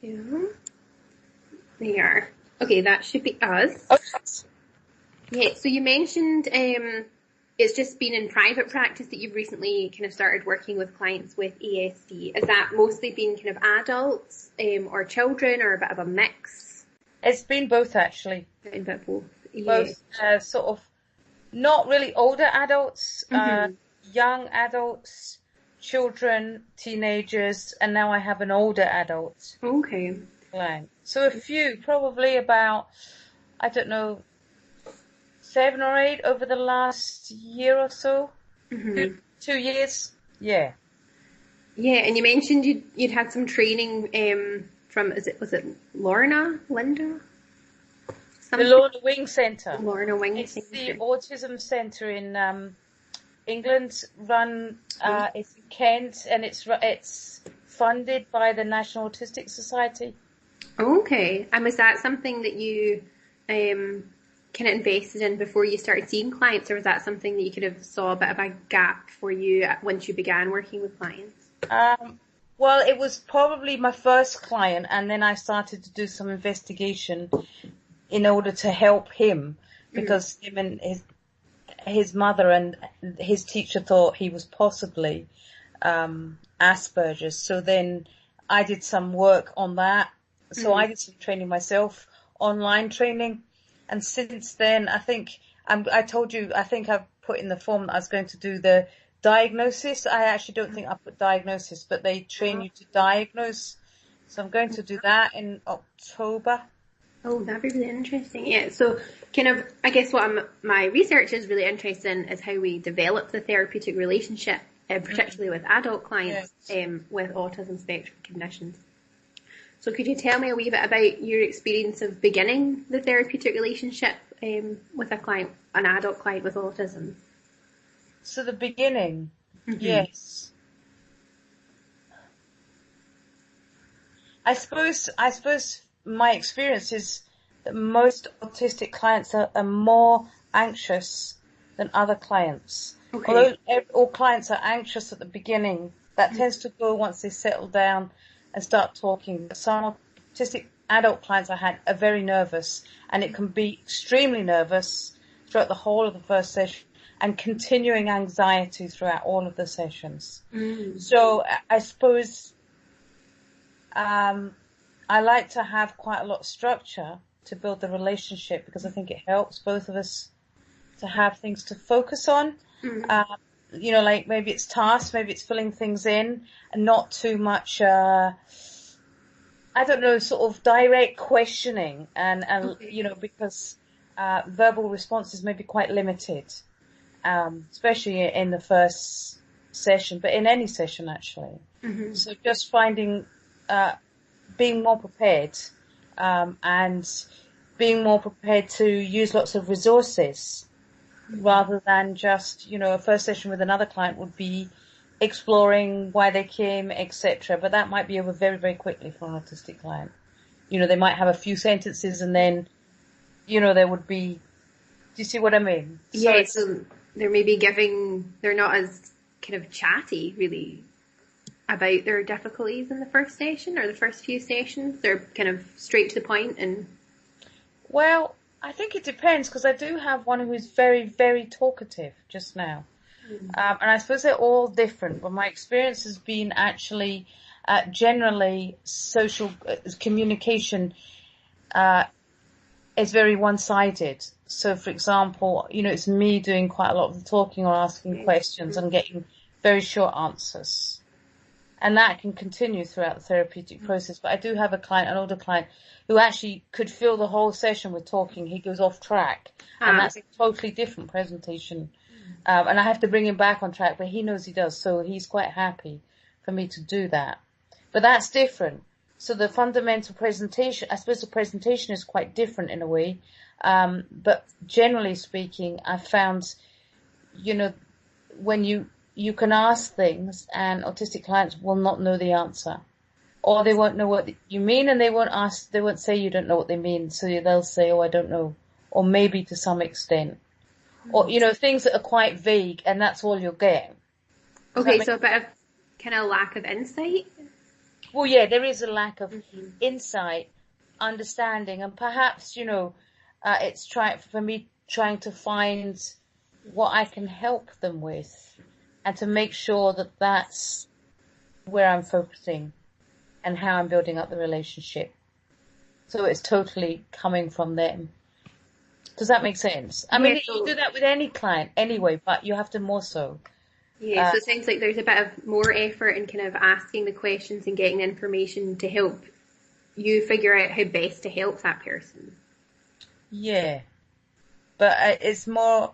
Yeah, they are. Okay, that should be us. Okay. Yeah, so you mentioned it's just been in private practice that you've recently kind of started working with clients with ASD. Has that mostly been kind of adults or children, or a bit of a mix? It's been both, actually. A bit of both. Yeah. Both sort of not really older adults, Mm-hmm. young adults, children, teenagers, and now I have an older adult Okay. client. So a few, probably about, I don't know, 7 or 8 over the last year or so. Mm-hmm. 2 years. Yeah. Yeah, and you mentioned you'd had some training from was it Linda? The Something? Lorna Wing Centre. Lorna Wing It's the Centre. autism centre in England. It's in Kent, and it's funded by the National Autistic Society. Okay, and was that something that you kind of invested in before you started seeing clients, or was that something that you could have saw a bit of a gap for you once you began working with clients? Well, it was probably my first client, and then I started to do some investigation in order to help him, because him and his mother and his teacher thought he was possibly Asperger's. So then I did some work on that. So I did some training myself, online training, and since then I think I told you, I think I've put in the form that I was going to do the diagnosis. I actually don't think I put diagnosis, but they train you to diagnose. So I'm going to do that in October. Oh, that'd be really interesting. Yeah, so kind of, I guess what my research is really interested in is how we develop the therapeutic relationship, particularly with adult clients with autism spectrum conditions. So could you tell me a wee bit about your experience of beginning the therapeutic relationship with an adult client with autism? So the beginning, yes. I suppose my experience is that most autistic clients are more anxious than other clients. Okay. Although all clients are anxious at the beginning, that tends to go once they settle down and start talking. Some autistic adult clients I had are very nervous, and it can be extremely nervous throughout the whole of the first session and continuing anxiety throughout all of the sessions. So I suppose I like to have quite a lot of structure to build the relationship, because I think it helps both of us to have things to focus on. You know, like maybe it's tasks, maybe it's filling things in, and not too much, I don't know, sort of direct questioning, and you know, because verbal responses may be quite limited, especially in the first session, but in any session actually. So just finding, being more prepared, and being more prepared to use lots of resources, rather than just, you know, a first session with another client would be exploring why they came, etc. But that might be over very, very quickly for an autistic client. You know, they might have a few sentences and then, you know, there would be, do you see what I mean? Yeah, so they're maybe they're not as kind of chatty really about their difficulties in the first session or the first few sessions. They're kind of straight to the point and... Well, I think it depends, because I do have one who is very, very talkative just now. And I suppose they're all different, but my experience has been actually generally social communication is very one-sided. So, for example, you know, it's me doing quite a lot of the talking or asking questions and getting very short answers. And that can continue throughout the therapeutic process. But I do have an older client, who actually could fill the whole session with talking. He goes off track, and that's a totally different presentation. And I have to bring him back on track, but he knows he does, so he's quite happy for me to do that. But that's different. So the fundamental presentation, I suppose the presentation is quite different in a way. But generally speaking, I found, you know, when you can ask things and autistic clients will not know the answer, or they won't know what you mean, and they won't say you don't know what they mean. So they'll say, oh, I don't know, or maybe to some extent, or, you know, things that are quite vague, and that's all you'll get. Okay, so a bit of kind of lack of insight? Well, yeah, there is a lack of insight, understanding, and perhaps, it's trying to find what I can help them with and to make sure that that's where I'm focusing and how I'm building up the relationship. So it's totally coming from them. Does that make sense? I mean, you do that with any client anyway, but you have to more so. Yeah, so it sounds like there's a bit of more effort in kind of asking the questions and getting information to help you figure out how best to help that person. Yeah, but it's more,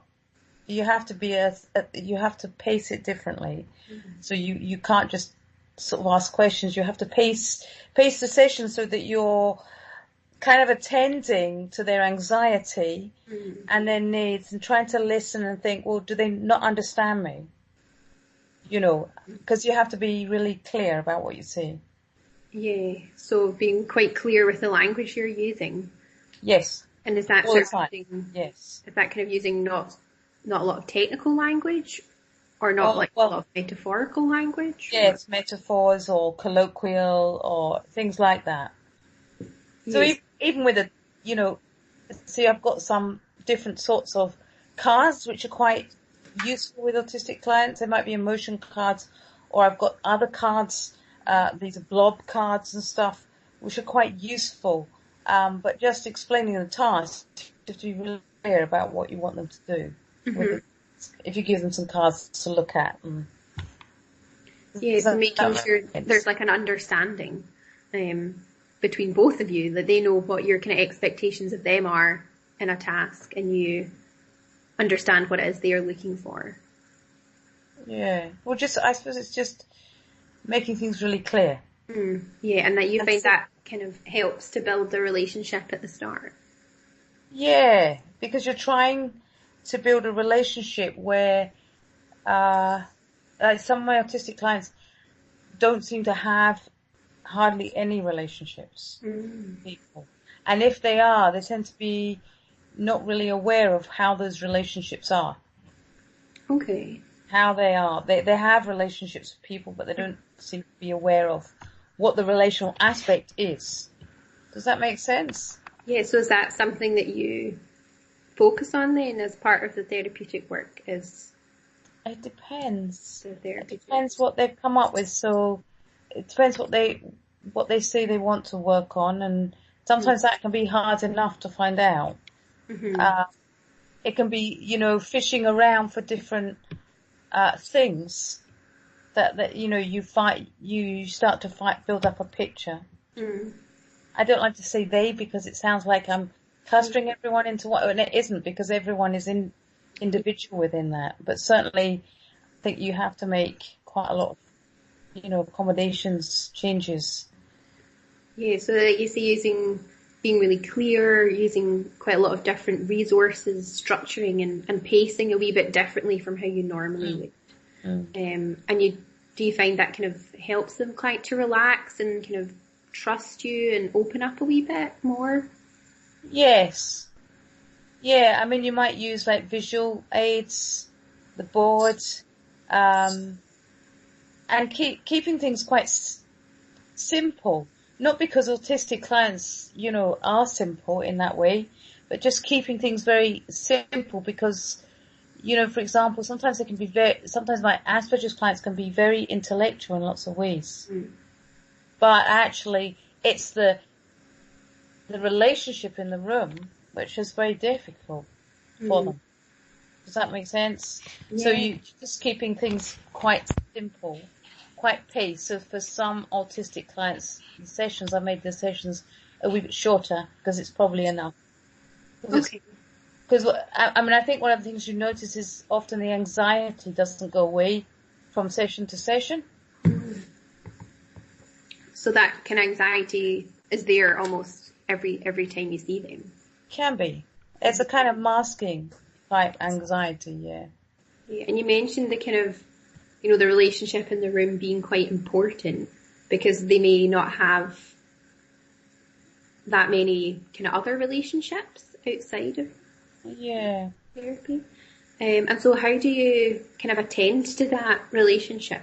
you have to you have to pace it differently. So you can't just sort of ask questions. You have to pace the session so that you're kind of attending to their anxiety and their needs and trying to listen and think, well, do they not understand me? Because you have to be really clear about what you see. Yeah, so being quite clear with the language you're using. Yes. And is that sort of using, yes. Is that kind of using not a lot of technical language or not a lot of metaphorical language? Yes, metaphors or colloquial or things like that. Yes. So even with see, I've got some different sorts of cards which are quite useful with autistic clients. They might be emotion cards, or I've got other cards, these are blob cards and stuff, which are quite useful. But just explaining the task, you have to be really clear about what you want them to do. If you give them some cards to look at. So making sure there's like an understanding between both of you, that they know what your kind of expectations of them are in a task and you understand what it is they are looking for. Yeah. Well, I suppose it's just making things really clear. Yeah, and that you find that kind of helps to build the relationship at the start. Yeah, because you're trying to build a relationship where some of my autistic clients don't seem to have hardly any relationships with people. And if they are, they tend to be not really aware of how those relationships are. Okay. How they are. They have relationships with people, but they don't seem to be aware of what the relational aspect is. Does that make sense? Yeah, so is that something that you focus on then as part of the therapeutic work? It depends. It depends what they've come up with. So it depends what they say they want to work on, and sometimes that can be hard enough to find out. It can be, fishing around for different things that you start to build up a picture. I don't like to say they because it sounds like I'm clustering everyone into what, and it isn't, because everyone is individual within that. But certainly, I think you have to make quite a lot of, accommodations, changes. Yeah, so like you say, being really clear, using quite a lot of different resources, structuring and pacing a wee bit differently from how you normally would. And do you find that kind of helps the client to relax and kind of trust you and open up a wee bit more? Yes. Yeah, I mean, you might use like visual aids, the board, and keeping things quite simple. Not because autistic clients, are simple in that way, but just keeping things very simple because, for example, sometimes my Asperger's clients can be very intellectual in lots of ways. But actually, it's the relationship in the room which is very difficult for them. Does that make sense? Yeah. So you just keeping things quite simple, quite paced. So for some autistic clients, I made the sessions a wee bit shorter because it's probably enough. Okay. Because I think one of the things you notice is often the anxiety doesn't go away from session to session. So that kind of anxiety is there almost every time you see them. Can be. It's a kind of masking type anxiety, yeah. Yeah, and you mentioned the kind of, the relationship in the room being quite important because they may not have that many kind of other relationships outside of therapy. And so how do you kind of attend to that relationship